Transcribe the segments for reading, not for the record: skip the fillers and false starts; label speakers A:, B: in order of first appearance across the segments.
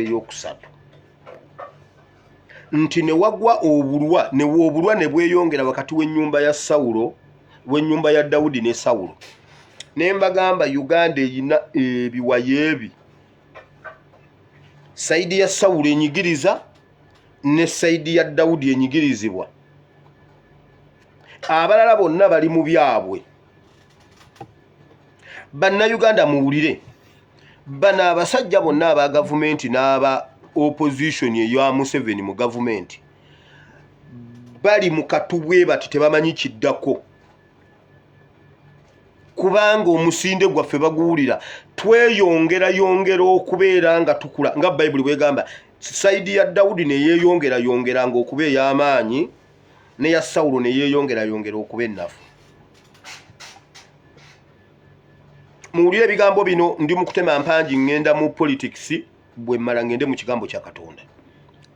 A: eyokusatu nti ne wagwa obulwa ne bweyongera wakati w'ennyumba ya Sawulo w'ennyumba ya Dawudi ne Sawulo ne mbagamba Uganda eyina ebiwaye ebi saidi ya Sawulo enyigiriza ne saidi ya Dawudi enyigirizibwa abalala bonna bali mu byabwe bannayuganda muwulire bana abasajja bonna aba gavumenti n'aba opposition eya Museveni mu gavumenti bali mu katubwe bati tebamanyi kiddako kubanga omusinde gwaffe baguwulira tweyongera okubeera nga tukula nga Bible bwegamba saidi ya Dawudi ne yeyongera okuba ey'amaanyi ne ya Sawulo ne yeyongera okuba ennafu. Muwulire ebigambo bino ndi mu kutema mpanji ngenda mu politics bwe mala ngende mu kigambo kya Katonda.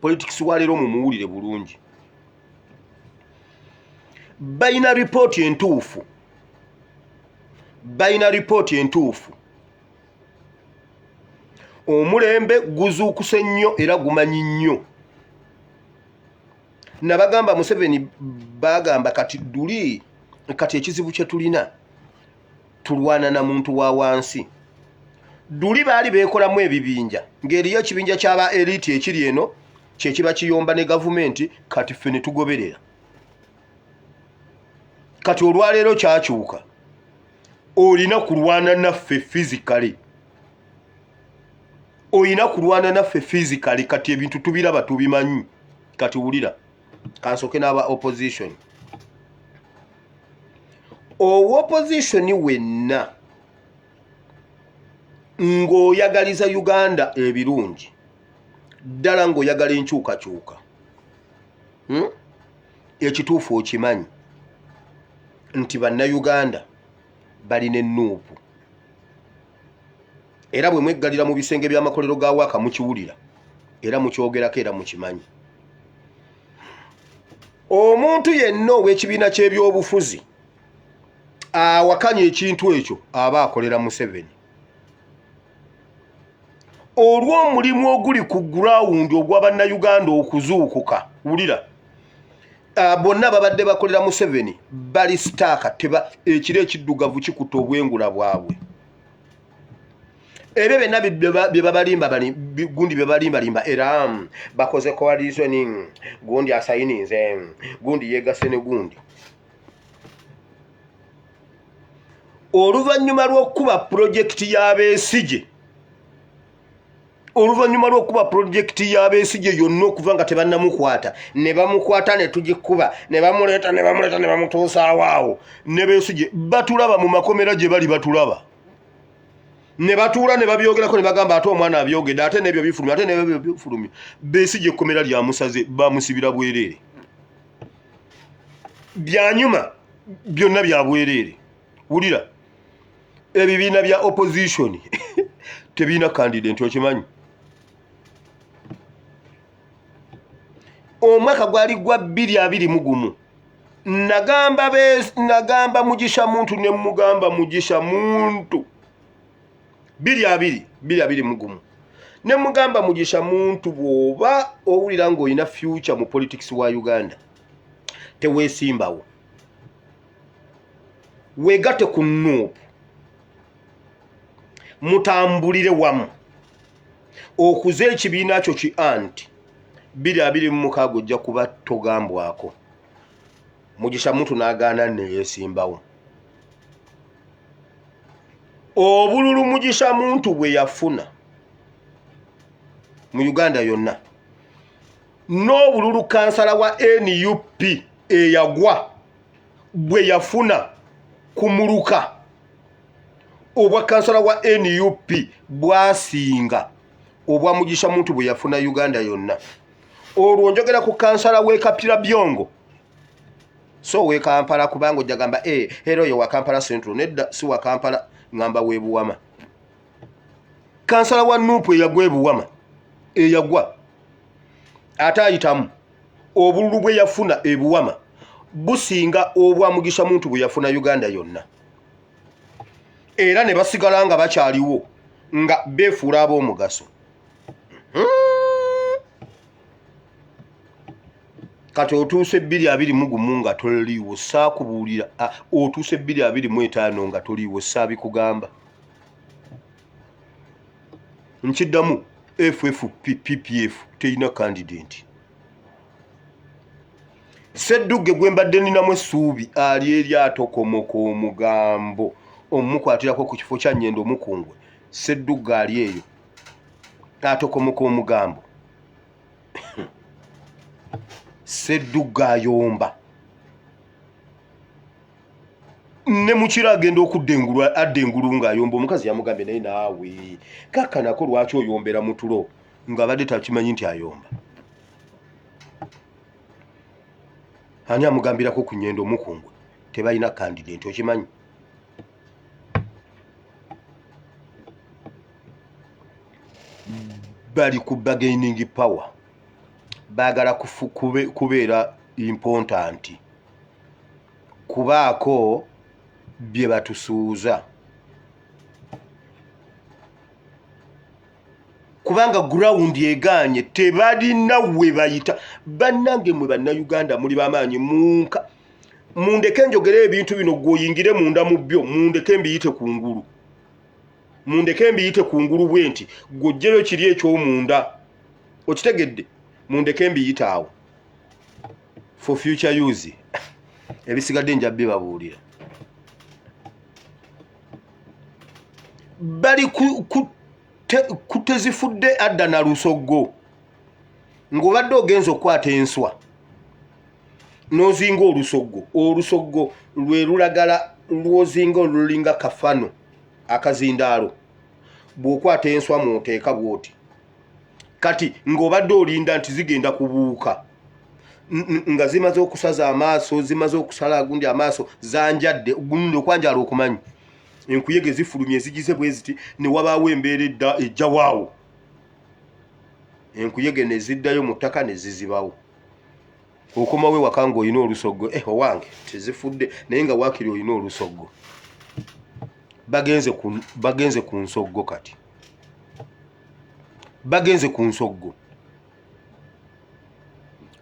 A: Politics walero mu muwulire bulungi. Bayina report entuufu. Omulembe guzuukuse nnyo era gumanyi nnyo. Nabagamba Museveni bagamba kati ekizibu kye tulina tulwana na muntu wa wansi. Duli baali beekolamu ebibinja ng'eriyo ekibinja ky'aba elite ekiri eno kye kiba kiyomba ne gavumenti kati ffe ne tugoberera. Kati olwaleero kyakyuka olina kulwana naffe physically. Kati ebintu tubiraba tubimanyi. Kati wulira kansoke n'aba opposition. Opposition wenna ng'oyagaliza Uganda ebirungi ddala ng'oyagala enkyukakyuka ekituufu okimanyi nti bannayuganda balina ennuupu era bwe mweggalira mu bisenge by'amakolero ga Waaka mukiwulira era mukyogerako era mukimanyi. Omuntu yenna ow'ekibiina ky'ebyobufuzi awakanya ekintu ekyo aba akolera Museveni. Olw'omulimu oguli ku ground ogw'abannayuganda okuzuukuka wulira bonna babadde bakolera Museveni bali staaka ekiro ekiddugavu kikuta obwengula bwabwe. Ebyo byonna bye babalimba gundi bye balimbalimba era bakoze coalition gundi asayininze gundi yegase ne gundi. Oluvannyuma lw'okuba projekiti y'abeesigye yonna okuva nga tebannamukwata ne bamukwata ne tugikuba ne bamuleeta ne bamutuusa awo ne Beesigye batulaba mu makomera gye bali batulaba ne batuula ne babyogerako ne bagamba ate omwana abyogedde ate n'ebyo bifulumya Beesigye ekkomera lya musaze bamusibira bwereere. Byanyuma byonna bya bwereere. Wulira ebibiina bya opposition tebiina candidate okimanyi. Omwaka gwali gwa 2021 nagamba Mugisha Muntu ne mugamba Mugisha Muntu 2021 ne mugamba Mugisha Muntu bw'oba owulira ng'olina future mu politics wa Uganda teweesimbawo weegate ku nnuupu mutambulire wamu okuze ekibiina kyo ki anti 2026 ojja kuba togambwako. Mugisha Muntu n'agaana ne yeesimbawo. Obululu Mugisha Muntu bwe yafuna mu Uganda yonna n'obululu kansala wa NUP eyagwa bwe yafuna kumuluka obwa kansala wa NUP bwasinga obwa Mugisha Muntu bwe yafuna Uganda yonna. Olwo njogera ku kansala w'e Kapira Byongo so w'e Kampala kubanga ojja gamba era oyo wa Kampala Central nedda si wa Kampala ngamba w'e Buwama. Kansala wa Nuupu eyagwa e Buwama eyagwa ate ayitamu obululu bwe yafuna e Buwama businga obwa Mugisha Muntu bwe yafuna Uganda yonna. Era ne basigala nga bakyaliwo nga beefuula ab'omugaso. kati otuuse 225 nga toliiwo saakubuulira, otuuse 225 nga toliiwo saabikugamba. Nkiddamu FFP teyina candidate. Ssedduge gwe mbadde ninamu essuubi ali eri atokomoka omugambo omukwatirako ku kifo kya Nnyendo Mukungwe. Ssedduge ali eyo atokomoka omugambo. Ssedduge ayomba ne mukira agenda okuddengulwa addengulu ng'ayomba. Omukazi yamugambye naye naawe kakkanako lwaki oyombera mu tulo nga badde takimanyi nti ayomba. Ani amugambirako ku Nnyendo Mukungwe tebalina candidate okimanyi? Bali ku bargaining power, baagala kubeera important, kubaako bye batusuuza, kubanga ground egaanye tebalina we bayita. Bannange mwe bannayuganda muli bamaanyi, mundeke njogere ebintu bino gwoyingire munda mu byo, mundeke mbiyite kungulu, mundeke mbiyite kungulu bwe nti gwojjeyo kiri ekyomunda, okitegedde? Mundeke mbiyite awo for future use. Ebisigadde njabbe babuulira. Bali kutezifudde adda na lusoggo. Ng'obadde ogenza okukwata enswa n'ozinga olusoggo, olusoggo lwe lulagala lw'ozinga olulinga kafano akazindaalo. Bw'okwata enswa mw'oteeka bw'oti. Kati ng'obadde olinda nti zigenda kubuuka nga zimaze okusaza amaaso, zimaze okusala agundi amaaso, zanjadde gundi okwanjala okumanyi. Enkuyege zifulumye zigize bwe ziti ne wabaawo embeera edda ejja waawo. Enkuyege ne ziddayo mu ttaka ne zizibawo. Okomawe waka ng'olina olusoggo, owange tezifudde naye nga waakiri olina olusoggo. Bagenze ku nsoggo kati. Bagenze ku nsoggo.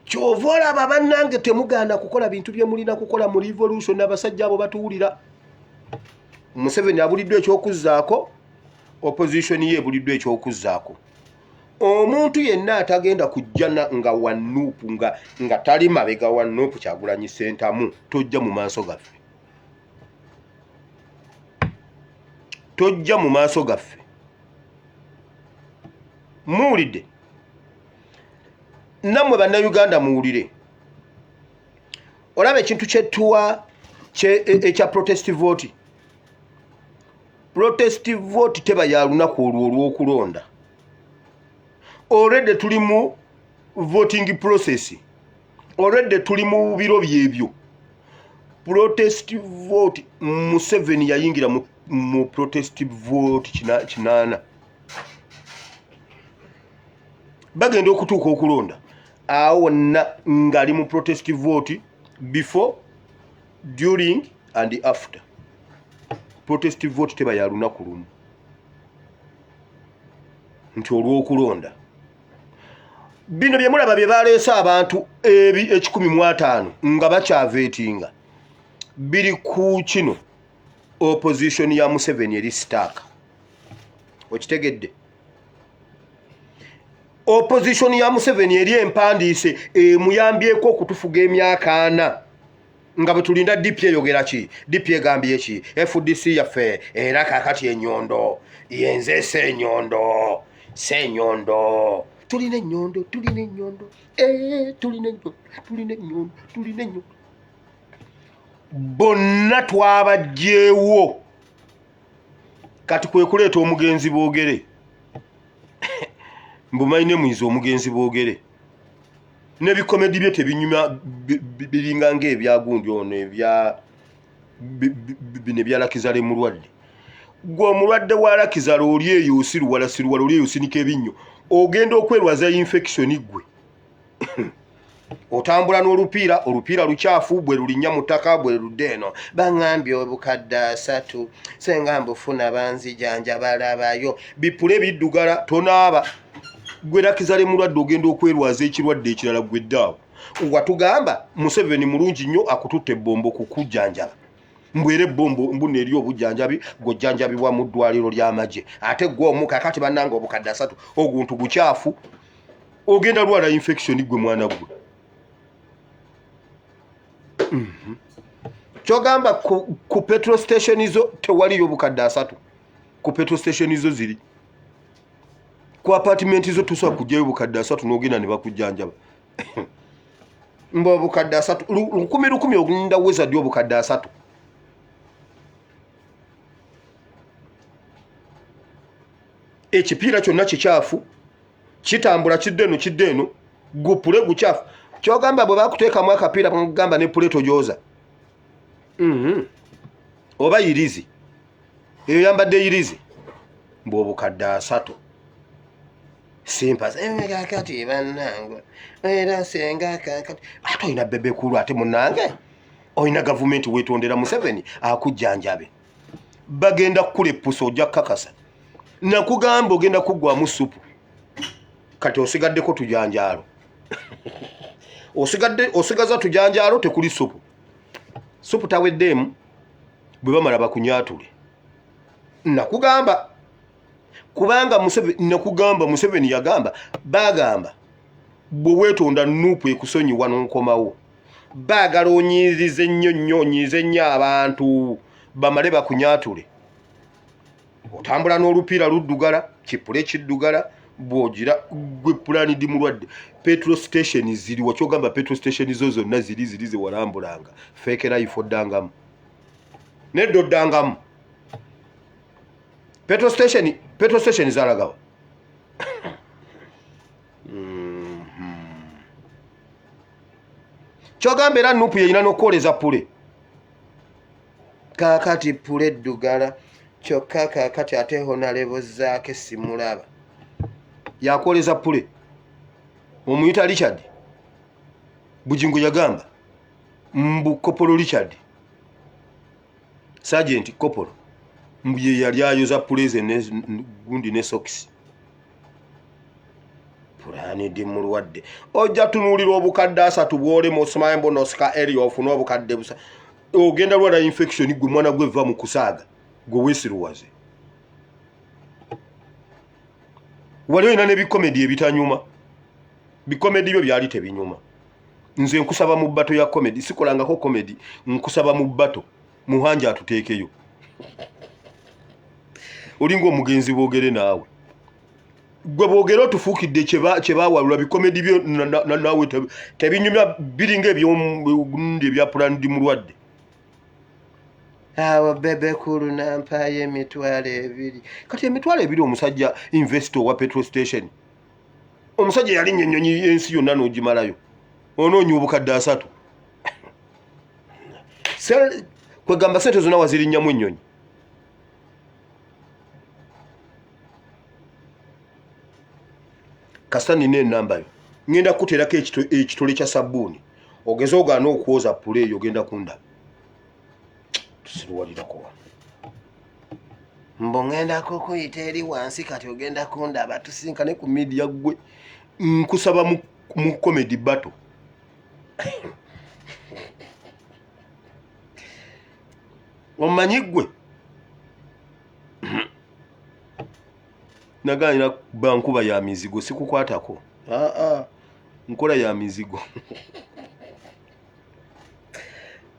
A: Kyova olaba bannange temugaana kukola bintu bye mulina kukola mu revolution n'abasajja abo batuwulira. Museveni abuliddwa ekyokuzzaako, opposition ye ebuliddwa ekyokuzzaako. Omuntu yenna atagenda kujja nga wanuupu nga tali mabega wanuupu Kyagulanyi Ssentamu tojja mu maaso gaffe. Tojja mu maaso gaffe. Muwulidde? Nammwe bannayuganda muwulire. Olaba ekintu kyetuwa ekya protest vote. Protest vote teba ya lunaku olwo olw'okulonda. Already tuli mu voting process. Already tuli mu biro byebyo. Protest vote Museveni yayingira mu protest vote kinaana. Bagenda okutuuka okulonda. Awo ngali mu protest vote before, during and after. Protest vote teba ya lunaku lumu. Nti olw'okulonda. Bino bye mulaba bye baleese abantu 115 nga bakyaveetinga. Biri ku kino opposition ya Museveni eri stack. Okitegedde? Opposition ya Museveni eri empandiise emuyambyeko okutufuga emyaka 4 nga bwe tulinda DP eyogera ki? DP egambye ki? FDC yaffe era kakati Enyondo yenze Ssenyondo. Ssenyondo tulina Enyondo, tulina Enyondo, tulina Enyondo. Bonna twabajjeewo kati kwe kuleeta omugenzi boogere. Mbumayine mwiza omugenzi boogere. N'ebikomedi bye tebinyuma biringa ng'ebyagundi ono bino ebyalakizala mulwadde. Gwe omulwadde wa lakizala oli eyo osiruwala siruwala oli eyo osinika ebinnyo. Ogenda okwerwaza infection gwe. Otambula n'olupiira, olupiira lukyafu bwe lulinnya mu ttaka bwe ludde eno. Baŋŋambye obukadde 3 senga mbufuna banzijanja balabayo. Bipule biddugala tonaaba. gwe Rakizale mulwadde ogenda okwerwaza ekirwadde ekirala gweddaawo watugamba Museveni mulungi nnyo akututte ebbombo kukujjanjaba mbwere ebbombo mbuna eri obujjanjabi gojjanjabibwa mu ddwaliro ly'amagye ate gwe omuka kakati bannanga obukadde 3 oguntu gukyafu ogenda lwala infection gwe mwana gwe kyogamba ku petrol station izo tewaliyo obukadde 3 ku petrol station izo ziri ku apartment izo tusobola kujjayo obukadde 3 n'ogenda ne bakujjanjaba mbo obukadde 3 lukumi ogenda wizard obukadde 3 ekipiira kyonna kikyafu kitambula kiddeno gupule gukyafu kyogamba bwe bakuteekamu akapiira bagamba ne puleto gyoza oba irizi eyo yambadde irizi mbw'obukadde 3 simpas kakati bannange era senga kakati ate olina bebekulu ate munange olina gavumenti weetondera Museveni akujjanjabe bagenda kukulepusa ojja kukakasa nakugamba ogenda kuggwamu supu kati osigaddeko tujanjaalo osigaza tujanjaalo tekuli supu taweddeemu bwe bamala bakunyatule nakugamba kubanga Museveni yagamba bagamba bwe weetonda nuupu ekusonyiwa n'onkomawo baagala onyiizize nnyo abantu bamale bakunyatule otambula n'olupiira luddugala kipule kiddugala bw'ogira gwe pulani di mulwadde petrol station ziri wakyogamba petrol station zo zonna ziri ze walambulanga fake life oddangamu nedda oddangamu petrol station zalagawa kyogamba era nupu yeyina n'okwoleza pule kakati pule eddugala kyokka kakati ate honalebo zaake simulaba yakwoleza pule omuyita Richard Bujingo yagamba mbu Kopolo Richard Sergeant Kopolo mbu ye yali ayoza puleze gundi ne socks pulani di mulwadde ojja tunuulira obukadde 3 bwole mosimayembo nosika area ofuna obukadde busa ogenda lwala infection gwe mwana gwe va mu kusaaga gwe weesiruwaze waliwo ina ne bikomedi ebitanyuma bikomedi byo byali tebinyuma nze nkusaba mu bbato ya komedi sikolangako komedi nkusaba mu bbato muhanja atuteekeyo olinga omugenzi boogere naawe gwe boogere otufuukidde kye baawalula bikomedi byo naawe tebinyumya biringa ebya pulani di mulwadde awo bebekulu nampayo emitwalo 2 kati emitwalo 2 omusajja investor wa petrol station omusajja yali nnyonyi ensi yonna n'ogimalayo onoonya obukadde 3 kwegamba sente zonna wazirinnyamu ennyonyi kasita nina ennamba yo ngenda kuteerako ekitole kya sabbuuni ogeze ogaana okwoza pule eyo ogenda kundaba tusiruwalirako wano mbo ngenda kukuyita eri wansi kati ogenda kundaba tusinkane ku media gwe nkusaba mu comedy battle omanyi gwe naganira bankuba ya mizigo sikukwatako nkola ya mizigo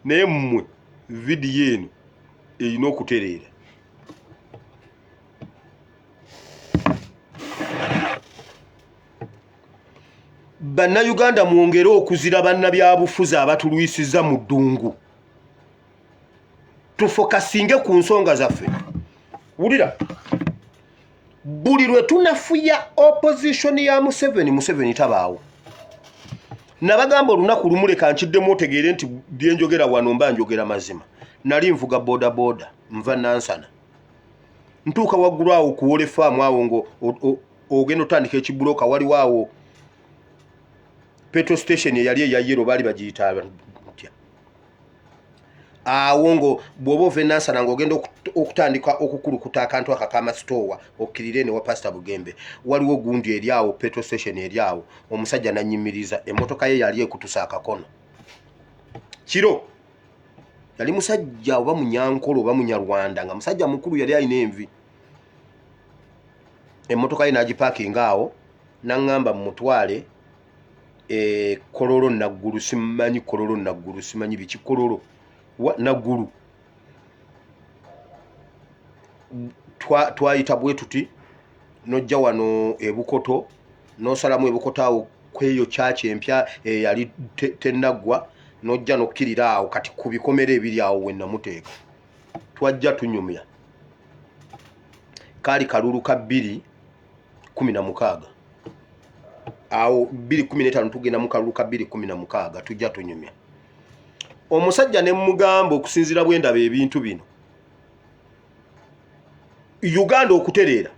A: naye mmwe vidiyo eno erina okutereera bannayuganda mwongere okuzira bannabyabufuzi abatulwisiza mu ddungu tufokasinge ku nsonga zaffe wulira buli lwe tunafuya opposition ya Museveni tabaawo nabagamba olunaku lumu leka nkiddemu otegeere nti byenjogera wano mba njogera mazima nali nvuga boda nva nansana ntuuka waggulu awo kuwola efaamu awo ngo ogenda otandika ekibuloka waliwo awo petrol station eyali eya yero baali bagiyita ntya Awongo bwoba ofenansa ngo ogenda okutandika okukulukuta akantu akamasitowa okirire ne wa Pastor Bugembe waliwo gundi eriawo petrol station eriawo omusajja nanyimiriza emotoka ye yali ekutusa akakono kiro yali musajja oba munyankolo oba munyarwanda nga musajja mukulu yali ayina envi emotoka ye nagiparkinga awo nangamba mutwale kololo naggulu simanyi kololo naggulu simanyi biki kololo naggulu twayita bwe tuti nojja wano ebukoto nosalamu ebukoto awo kweyo chachi empya yali tenaggwa nojja nokkirira awo kati ku bikomere ebiri awo wenna muteeka twajja tunyumya kali kalulu ka 2:16 awo 2:15 tugenda mu kalulu ka 2:16 tujja tunyumya omusajja ne mugamba okusinzira bwendaba ebintu bino Uganda okutereera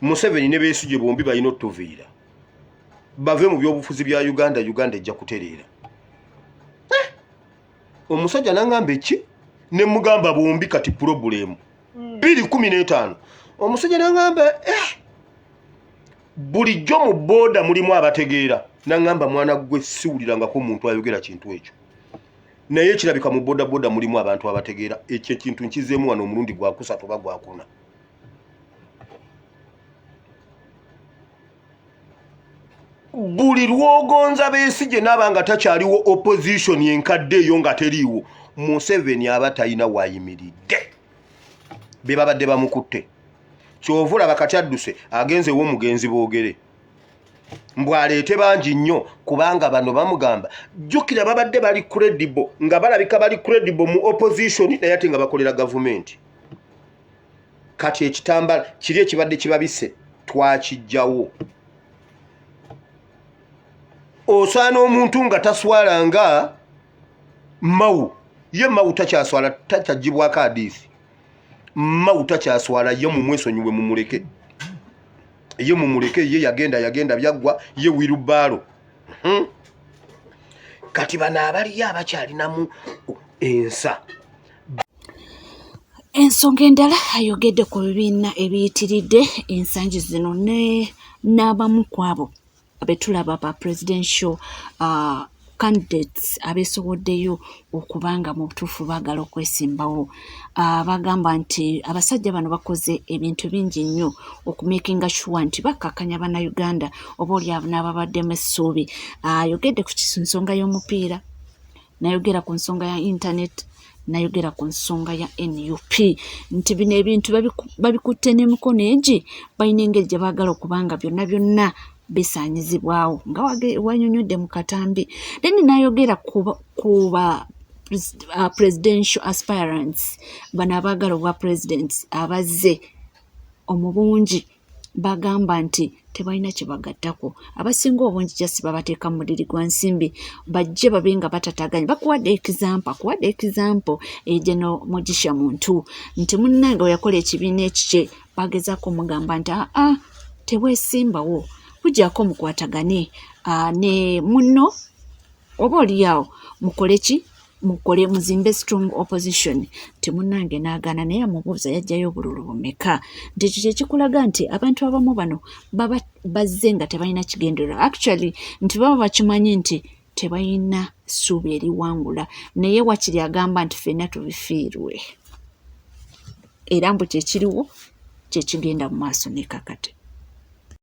A: Museveni ne Besigye bombi balina otuviira bave mu byobufuzi bya Uganda ejja kutereera omusajja nangamba eki ne mugamba bombi kati problem 2:15 omusajja nangamba bulijjo mu boda mulimu abategeera nangamba mwana gwe siwuliranga ko omuntu ayogera kintu ekyo naye kirabika mu boda mulimu abantu abategeera ekyo kintu nkizeemu wano omulundi gwa kusatu ba gwakuna buli lwogonza Besigye nabanga takyaliwo opposition yenkadde eyo nga teriiwo Museveni abatayina wayimiridde be babadde bamukutte kyovula bakati adduse agenzewo omugenzi boogere mbwaleete bangi nnyo kubanga bano bamugamba jjukira babadde bali credible nga balabika bali credible mu opposition naye ate nga bakolera government kati ekitambala kiri ekibadde kibabise twakijjawo osaana omuntu nga taswalanga Mawu ye Mawu takyaswala takyagibwako hadiisi Mawu takyaswala ye mumwesonyiwe mumuleke ye mumuleke ye yagenda byaggwa ye wirubalo kati bana abali abakyalinamu ensa
B: ensonga endala ayogedde ku bibiina ebiyitiridde ensangi zino n'abamu kwabo abetulaba ba presidential candidates abesoboddeyo okubanga mu butuufu baagala okwesimbawo bagamba nti abasajja bano bakoze ebintu bingi nnyo okumakinga sure nti bakkakkanya bannayuganda oba oli abo n'ababaddemu essuubi ayogedde ku nsonga y'omupiira nayogera ku nsonga ya internet nayogera ku nsonga ya NUP nti bino ebintu babikutte n'emikono egi balina engeri gye baagala okubanga byonna bisaanyizibwawo nga wanyonyodde mu katambi then nayogera kuba presidential aspirants bano abaagala obwa presidents abazze omubungi bagamba nti tebalina kye bagattako abasinga obungi jasi babateeka mu muliri gwa nsimbi bajje babe nga batataganya bakuwadde example General Mugisha Muntu nti munnange yakola ekibiina ekikye bagezaako omugamba nti teweesimbawo kujjako mukwatagane ne munno oba oliawo mukole muzimbe strong opposition temunnange n'agaana naye amubuuza yajjayo obululu bumeka nti ekyo kyekikulaga nti abantu abamu bano baba bazze nga tebalina kigendererwa actually nti baba bakimanyi nti tebalina ssuubi eriwangula naye wakiri agamba nti ffenna tubifiirwe era mbu kyekiriwo kyekigenda mu maaso ne kakati